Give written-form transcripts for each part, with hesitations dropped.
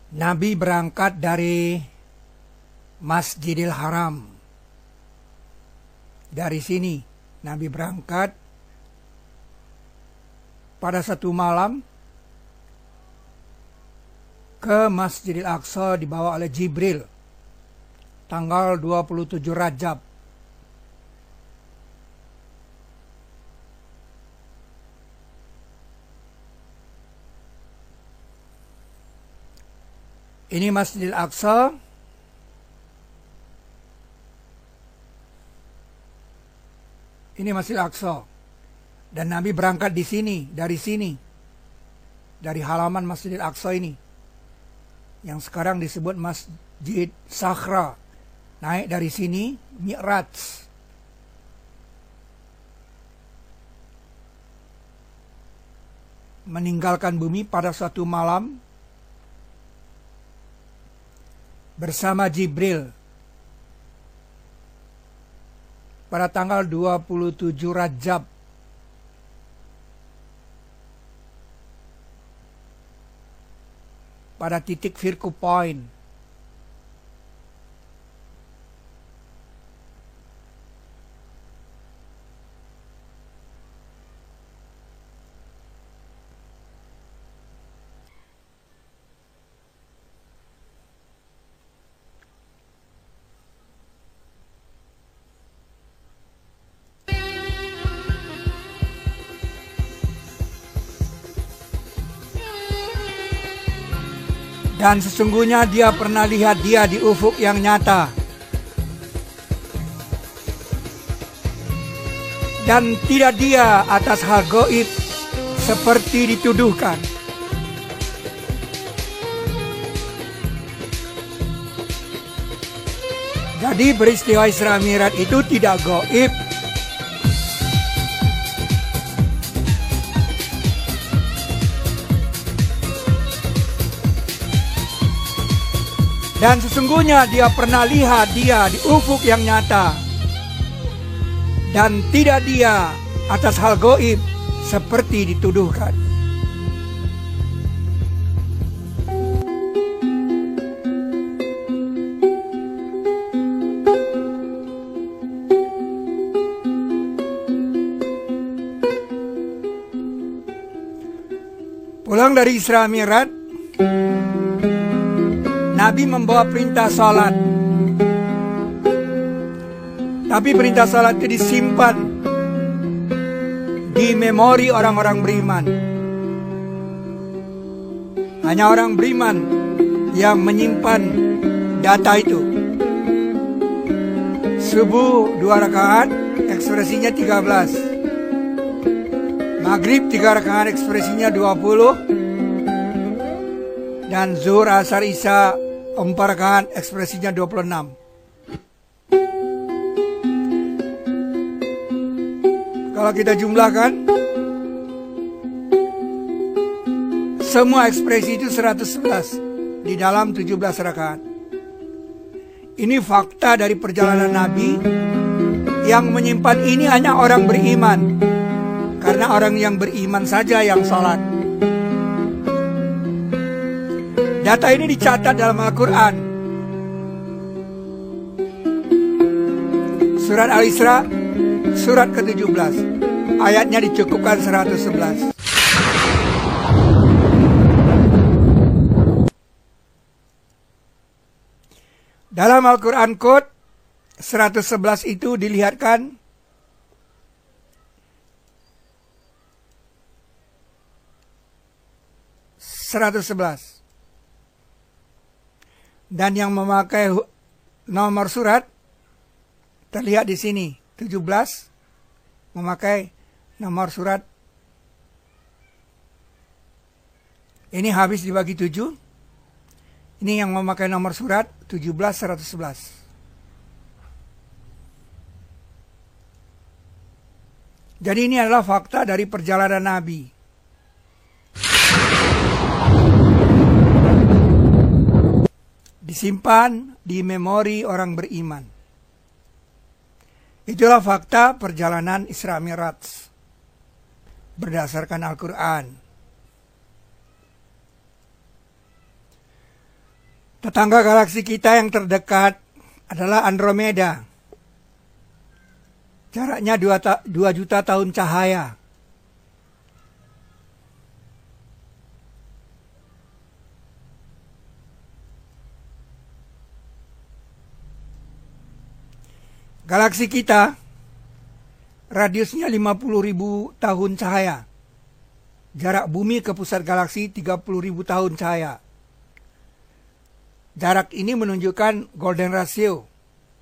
Nabi berangkat dari Masjidil Haram. Dari sini Nabi berangkat pada satu malam ke Masjidil Aqsa dibawa oleh Jibril tanggal 27 Rajab. Ini Masjidil Aqsa. Ini Masjidil Aqsa. Dan Nabi berangkat di sini, dari halaman Masjidil Aqsa ini, yang sekarang disebut Masjid Sakhra. Naik dari sini, Mi'raj. Meninggalkan bumi pada suatu malam bersama Jibril pada tanggal 27 Rajab pada titik Firku Point. Dan sesungguhnya dia pernah lihat dia di ufuk yang nyata. Dan tidak dia atas hal gaib seperti dituduhkan. Jadi peristiwa Isra Mi'raj itu tidak gaib. Dan sesungguhnya dia pernah lihat dia di ufuk yang nyata. Dan tidak dia atas hal gaib seperti dituduhkan. Pulang dari Isra Mi'raj, Nabi membawa perintah salat. Tapi perintah salat itu disimpan di memori orang-orang beriman. Hanya orang beriman yang menyimpan data itu. Subuh 2 rakaat, ekspresinya 13. Maghrib 3 rakaat, ekspresinya 20. Dan zuhur, asar, isya 4 rakaat, ekspresinya 26. Kalau kita jumlahkan, semua ekspresi itu 111 di dalam 17 rakaat. Ini fakta dari perjalanan Nabi. Yang menyimpan ini hanya orang beriman, karena orang yang beriman saja yang sholat. Data ini dicatat dalam Al-Quran. Surat Al-Isra, surat ke-17. Ayatnya dicukupkan 111. Dalam Al-Quran Code 111 itu dilihatkan (111). Dan yang memakai nomor surat terlihat di sini, 17 memakai nomor surat. Ini habis dibagi 7. Ini yang memakai nomor surat 17 111. Jadi ini adalah fakta dari perjalanan Nabi. Disimpan di memori orang beriman. Itulah fakta perjalanan Isra Mi'raj berdasarkan Al-Quran. Tetangga galaksi kita yang terdekat adalah Andromeda. Jaraknya 2 juta tahun cahaya. Galaksi kita radiusnya 50.000 tahun cahaya. Jarak bumi ke pusat galaksi 30.000 tahun cahaya. Jarak ini menunjukkan golden ratio.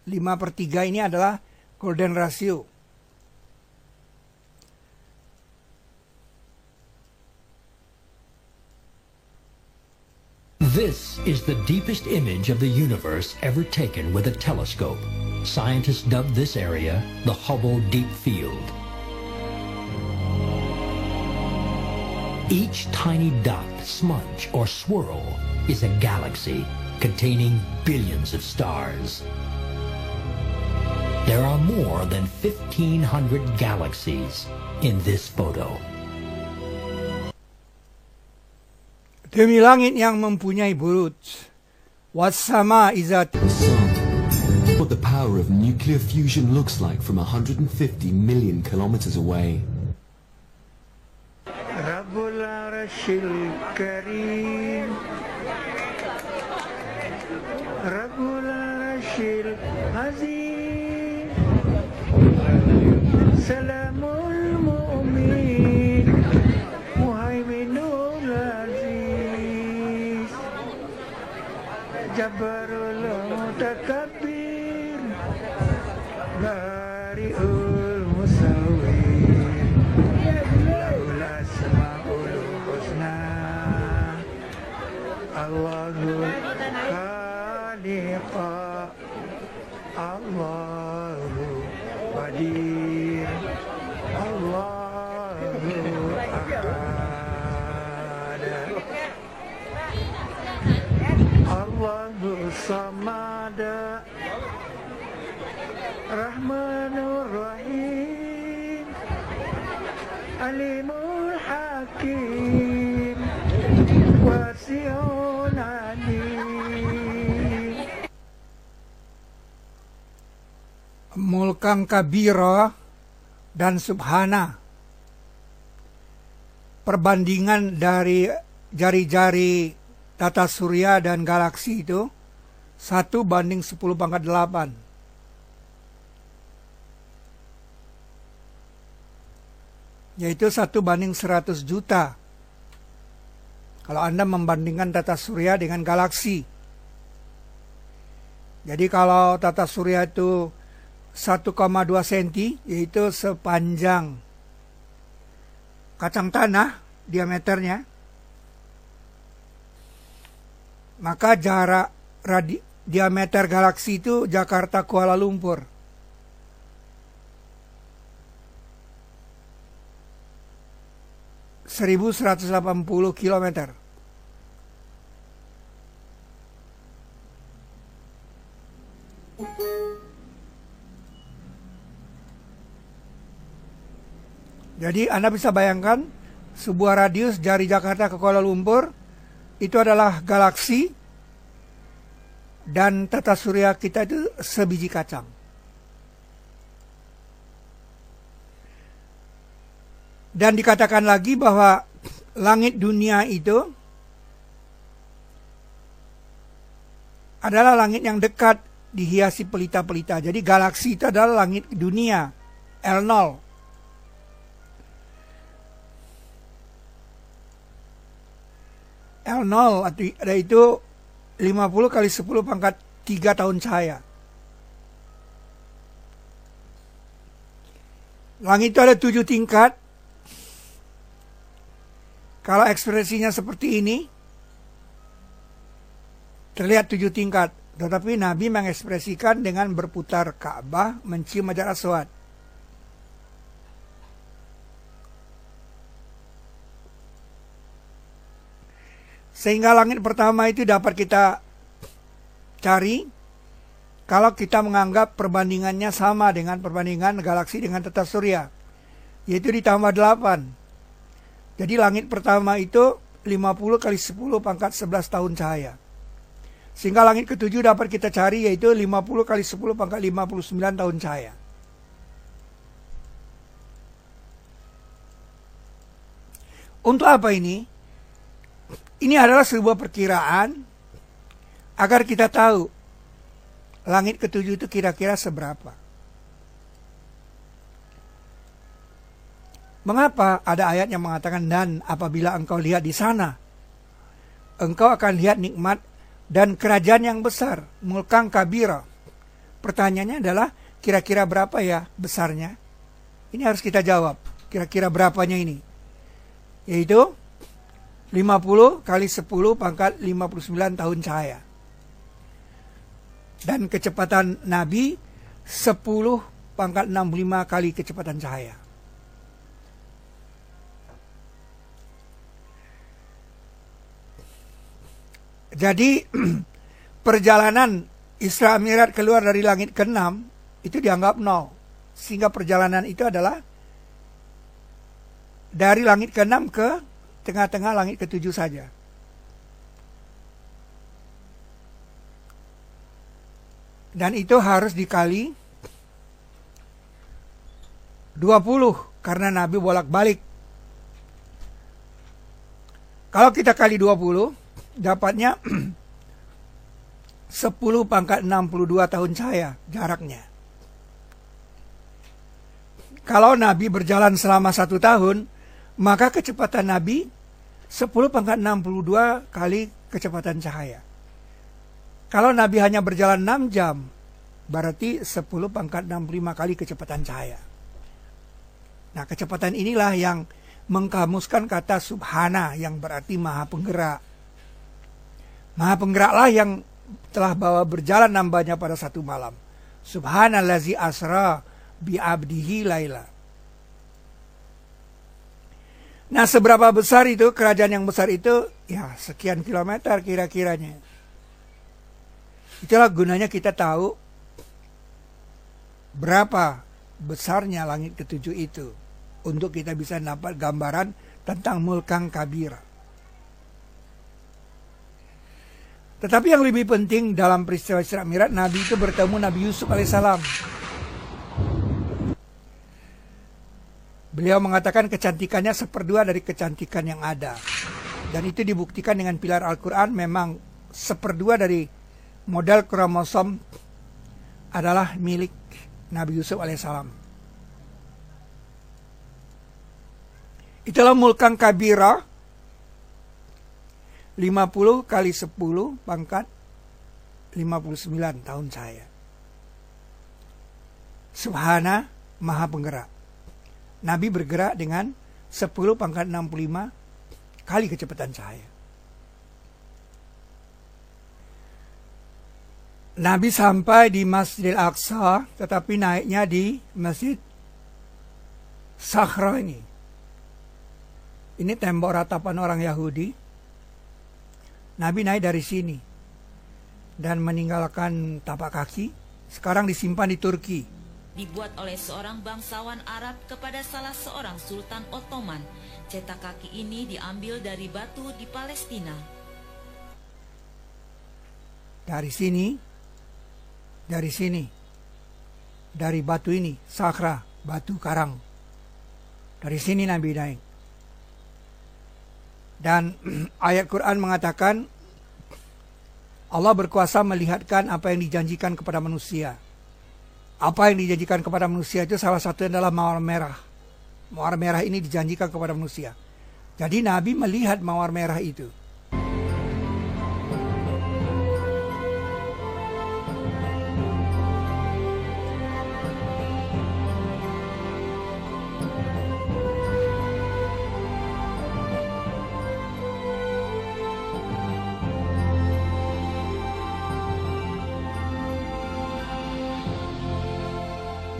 5/3 ini adalah golden ratio. This is the deepest image of the universe ever taken with a telescope. Scientists dubbed this area the Hubble Deep Field. Each tiny dot, smudge, or swirl is a galaxy containing billions of stars. There are more than 1,500 galaxies in this photo. Demi langit yang mempunyai buruj, wassama izat. What the power of nuclear fusion looks like from 150 million kilometers away. Rabbul Arshil Karim, Rabbul Arshil Azim, Salamul Mu'min, Muhaiminul Aziz, Jabbarul Mutakabbir, Bari'ul Musawwir, Lahul Asma'ul Husna, Allahul Khaliqa, Allahu Qadir, Allahu Ahad, Allahu Samad, Rahmanur Rahim, Alimul Hakim, Wasi'un Alim. Mulkan kabira dan subhana. Perbandingan dari jari-jari tata surya dan galaksi itu 1:10⁻⁸. Yaitu 1:100 juta. Kalau Anda membandingkan tata surya dengan galaksi. Jadi kalau tata surya itu 1,2 cm, yaitu sepanjang kacang tanah diameternya, maka jarak diameter galaksi itu Jakarta Kuala Lumpur. ...1.180 kilometer. Jadi Anda bisa bayangkan sebuah radius dari Jakarta ke Kuala Lumpur itu adalah galaksi, dan tata surya kita itu sebiji kacang. Dan dikatakan lagi bahwa langit dunia itu adalah langit yang dekat dihiasi pelita-pelita. Jadi galaksi itu adalah langit dunia, L0. L0 ada itu 50 kali 10⁻³ tahun cahaya. Langit itu ada 7 tingkat. Kalau ekspresinya seperti ini, terlihat 7 tingkat. Tetapi Nabi mengekspresikan dengan berputar Ka'bah, mencium Hajar Aswad. Sehingga langit pertama itu dapat kita cari kalau kita menganggap perbandingannya sama dengan perbandingan galaksi dengan tata surya, yaitu ditambah 8. Jadi langit pertama itu 50 kali 10⁻11 tahun cahaya. Sehingga langit ketujuh dapat kita cari, yaitu 50 kali 10 pangkat 59 tahun cahaya. Untuk apa ini? Ini adalah sebuah perkiraan agar kita tahu langit ketujuh itu kira-kira seberapa. Mengapa ada ayat yang mengatakan, dan apabila engkau lihat di sana, engkau akan lihat nikmat dan kerajaan yang besar, mulkan kabira. Pertanyaannya adalah, kira-kira berapa ya besarnya? Ini harus kita jawab, kira-kira berapanya ini? Yaitu 50 kali 10 pangkat 59 tahun cahaya. Dan kecepatan Nabi 10 pangkat 65 kali kecepatan cahaya. Jadi perjalanan Isra Mi'raj keluar dari langit ke-6 itu dianggap nol. Sehingga perjalanan itu adalah dari langit ke-6 ke tengah-tengah langit ke-7 saja. Dan itu harus dikali 20 karena Nabi bolak-balik. Kalau kita kali 20, dapatnya 10 pangkat 62 tahun cahaya jaraknya. Kalau Nabi berjalan selama 1 tahun, maka kecepatan Nabi 10 pangkat 62 kali kecepatan cahaya. Kalau Nabi hanya berjalan 6 jam, berarti 10 pangkat 65 kali kecepatan cahaya. Nah, kecepatan inilah yang mengkamuskan kata subhana, yang berarti maha penggerak. Maha penggeraklah yang telah bawa berjalan hambanya pada satu malam. Subhanallazi asra bi'abdihi laila. Nah, seberapa besar itu kerajaan yang besar itu? Ya, sekian kilometer kira-kiranya. Itulah gunanya kita tahu berapa besarnya langit ke-7 itu, untuk kita bisa dapat gambaran tentang mulkan kabira. Tetapi yang lebih penting dalam peristiwa Isra Mi'raj, Nabi itu bertemu Nabi Yusuf alaihissalam. Beliau mengatakan kecantikannya 1/2 dari kecantikan yang ada. Dan itu dibuktikan dengan pilar Al-Quran. Memang 1/2 dari model kromosom adalah milik Nabi Yusuf alaihissalam. Itulah mulkan kabira, 50 kali 10 pangkat 59 tahun cahaya. Subhana, maha penggerak. Nabi bergerak dengan 10 pangkat 65 kali kecepatan cahaya. Nabi sampai di Masjidil Aqsa, tetapi naiknya di Masjid Sakhra ini. Ini tembok ratapan orang Yahudi. Nabi naik dari sini dan meninggalkan tapak kaki. Sekarang disimpan di Turki. Dibuat oleh seorang bangsawan Arab kepada salah seorang Sultan Ottoman. Cetak kaki ini diambil dari batu di Palestina. Dari sini, dari batu ini, Sakhra, batu karang. Dari sini Nabi naik. Dan ayat Quran mengatakan Allah berkuasa melihatkan apa yang dijanjikan kepada manusia. Apa yang dijanjikan kepada manusia itu salah satunya adalah mawar merah. Mawar merah ini dijanjikan kepada manusia. Jadi Nabi melihat mawar merah itu.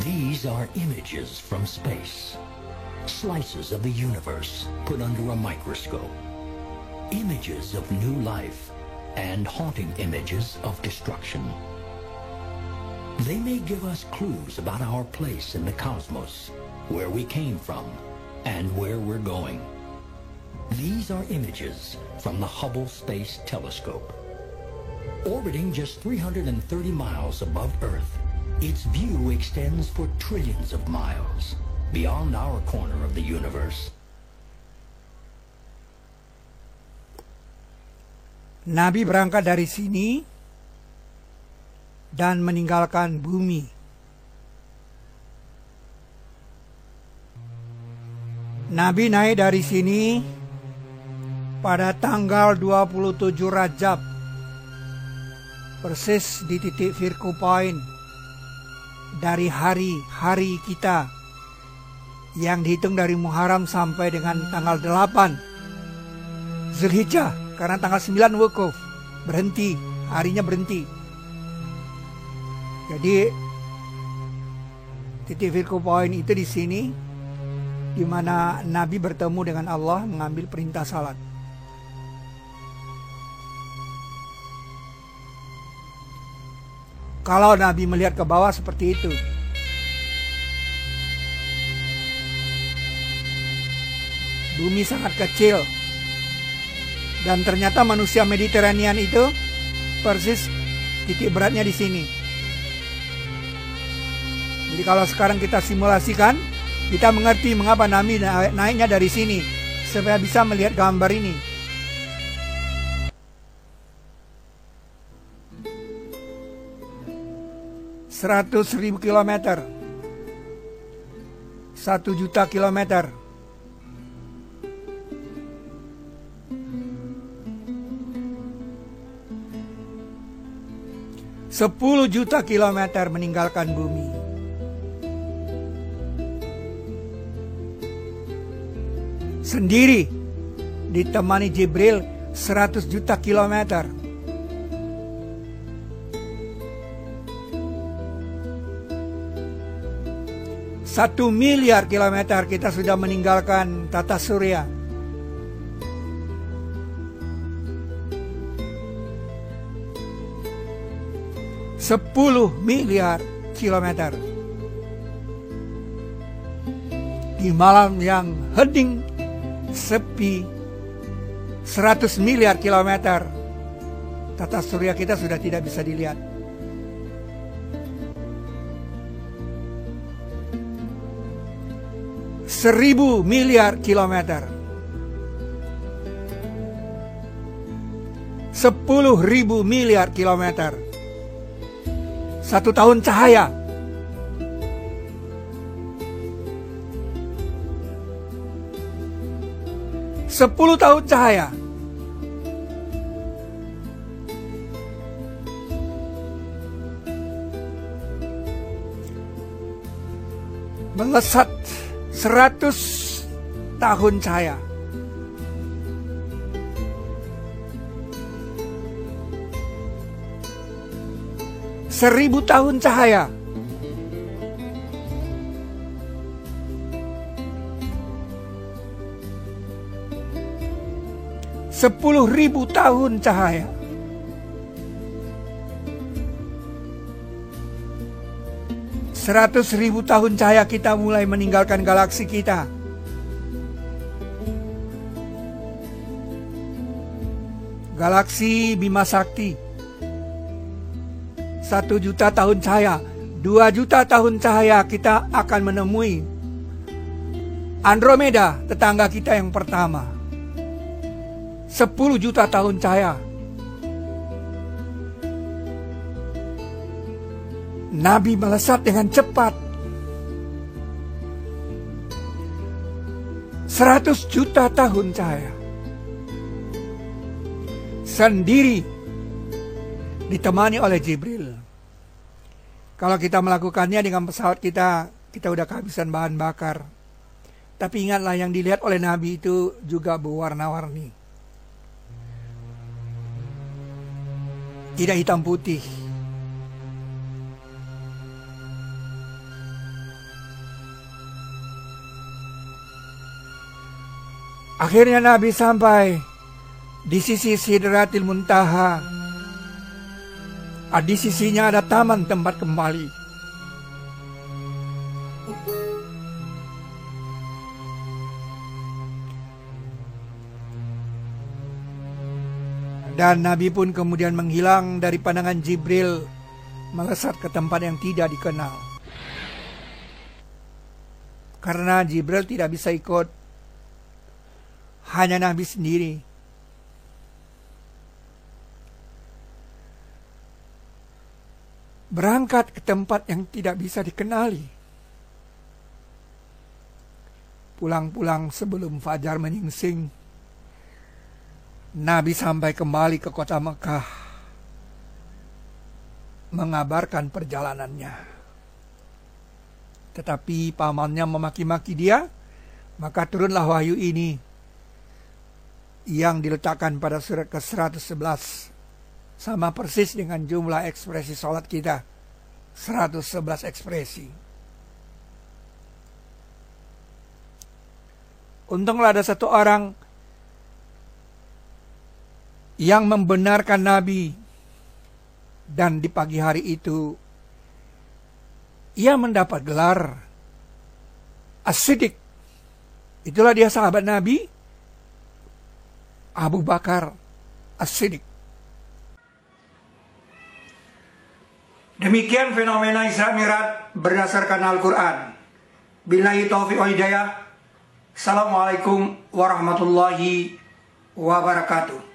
These are images from space, slices of the universe put under a microscope, images of new life, and haunting images of destruction. They may give us clues about our place in the cosmos, where we came from, and where we're going. These are images from the Hubble Space Telescope. Orbiting just 330 miles above Earth, its view extends for trillions of miles, beyond our corner of the universe. Nabi berangkat dari sini dan meninggalkan bumi. Nabi naik dari sini pada tanggal 27 Rajab, persis di titik Virku Point dari hari-hari kita yang dihitung dari Muharram sampai dengan tanggal 8 Zulhijjah, karena tanggal 9 wukuf, berhenti, harinya berhenti. Jadi titik Virku Point itu di sini, di mana Nabi bertemu dengan Allah mengambil perintah salat. Kalau Nabi melihat ke bawah seperti itu, bumi sangat kecil, dan ternyata manusia Mediterranean itu persis titik beratnya di sini. Jadi kalau sekarang kita simulasikan, kita mengerti mengapa Nabi naiknya dari sini, supaya bisa melihat gambar ini. ...100.000 kilometer, 1 juta kilometer. ...10 juta kilometer meninggalkan bumi. Sendiri, ditemani Jibril 100 juta kilometer. Satu miliar kilometer kita sudah meninggalkan tata surya. Sepuluh miliar kilometer. Di malam yang hening, sepi, 100 miliar kilometer, tata surya kita sudah tidak bisa dilihat. Seribu miliar kilometer, 10.000 miliar kilometer, 1 tahun cahaya. Sepuluh tahun cahaya. Melesat 100 tahun cahaya. Seribu tahun cahaya. Sepuluh ribu tahun cahaya. Seratus ribu tahun cahaya kita mulai meninggalkan galaksi kita. Galaksi Bima Sakti. 1 juta tahun cahaya, 2 juta tahun cahaya kita akan menemui Andromeda, tetangga kita yang pertama. 10 juta tahun cahaya. Nabi melesat dengan cepat. 100 juta tahun cahaya. Sendiri, ditemani oleh Jibril. Kalau kita melakukannya dengan pesawat kita udah kehabisan bahan bakar. Tapi ingatlah, yang dilihat oleh Nabi itu juga berwarna-warni. Tidak hitam putih. Akhirnya Nabi sampai di sisi Sidratil Muntaha. Di sisinya ada taman tempat kembali. Dan Nabi pun kemudian menghilang dari pandangan Jibril, melesat ke tempat yang tidak dikenal. Karena Jibril tidak bisa ikut, hanya Nabi sendiri. Berangkat ke tempat yang tidak bisa dikenali. Pulang-pulang sebelum fajar menyingsing, Nabi sampai kembali ke kota Mekah, mengabarkan perjalanannya. Tetapi pamannya memaki-maki dia, maka turunlah wahyu ini yang diletakkan pada surat ke-111. Sama persis dengan jumlah ekspresi salat kita, 111 ekspresi. Untunglah ada satu orang yang membenarkan Nabi, dan di pagi hari itu ia mendapat gelar As-Siddiq. Itulah dia sahabat Nabi, Abu Bakar As-Siddiq. Demikian fenomena Isra Mi'raj berdasarkan Al-Quran. Billahi taufiq wal hidayah. Assalamualaikum warahmatullahi wabarakatuh.